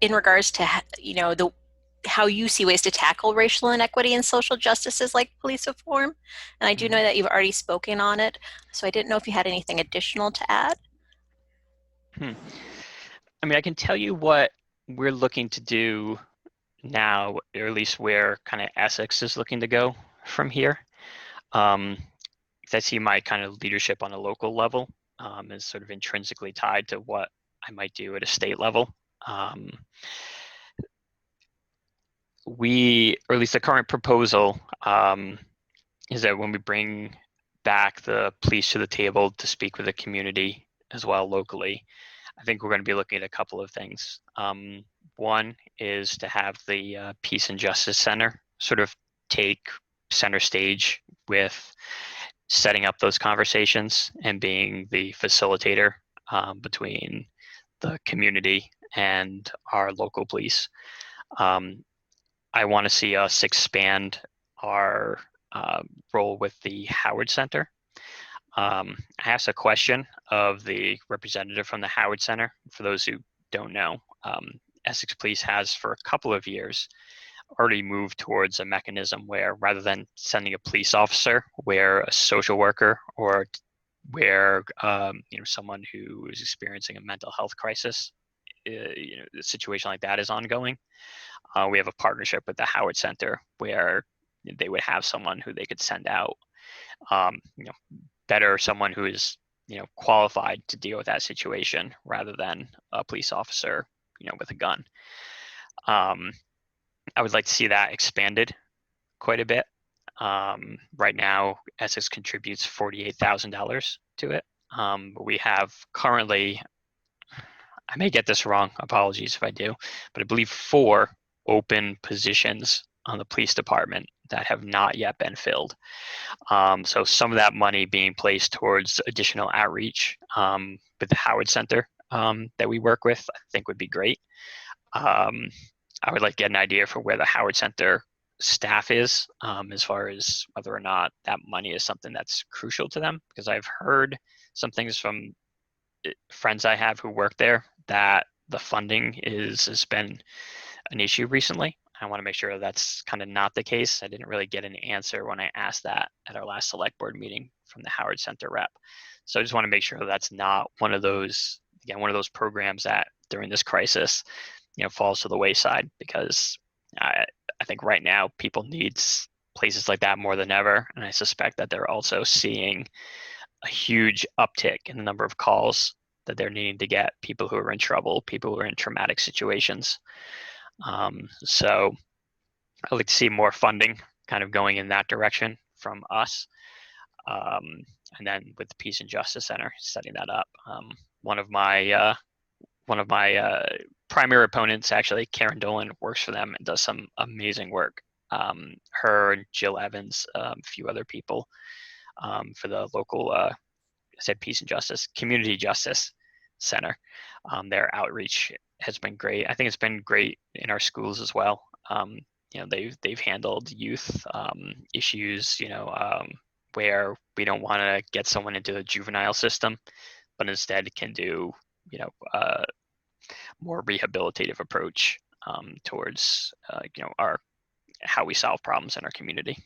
in regards to the how you see ways to tackle racial inequity and social justices like police reform. And I do know Mhm. that you've already spoken on it, so I didn't know if you had anything additional to add. Hmm. I mean, I can tell you what we're looking to do now, or at least where kind of Essex is looking to go from here. Um, 'Cause I see my kind of leadership on a local level is sort of intrinsically tied to what I might do at a state level. Um, or at least the current proposal, is that when we bring back the police to the table to speak with the community as well locally, I think we're going to be looking at a couple of things. One is to have the Peace and Justice Center sort of take center stage with setting up those conversations and being the facilitator between the community and our local police. Um, I want to see us expand our uh, role with the Howard Center. I asked a question of the representative from the Howard Center. For those who don't know, Essex Police has for a couple of years already moved towards a mechanism where rather than sending a police officer, where a social worker or where someone who is experiencing a mental health crisis, a situation like that is ongoing. We have a partnership with the Howard Center where they would have someone who they could send out, um, you know, better someone who is qualified to deal with that situation rather than a police officer, with a gun. Um, I would like to see that expanded quite a bit. Right now, Essex contributes $48,000 to it. We have currently, I may get this wrong, apologies if I do, but I believe 4 open positions on the police department that have not yet been filled. So some of that money being placed towards additional outreach with the Howard Center that we work with, I think would be great. Um, I would like to get an idea for where the Howard Center staff is, as far as whether or not that money is something that's crucial to them, because I've heard some things from friends I have who work there that the funding has been an issue recently. I want to make sure that's kind of not the case. I didn't really get an answer when I asked that at our last select board meeting from the Howard Center rep. So I just want to make sure that's not one of those, again, one of those programs that during this crisis, falls to the wayside, because I think right now people need places like that more than ever. And I suspect that they're also seeing a huge uptick in the number of calls that they're needing to get people who are in trouble, people who are in traumatic situations. So I'd like to see more funding kind of going in that direction from us. Um, and then with the Peace and Justice Center, setting that up. One of my primary opponents, actually, Karen Dolan, works for them and does some amazing work. Her and Jill Evans, a few other people for the local, I said Peace and Justice, Community Justice Center. Their outreach has been great. I think it's been great in our schools as well. They've handled youth issues, where we don't want to get someone into the juvenile system, but instead can do, you know, uh, more rehabilitative approach towards, our how we solve problems in our community.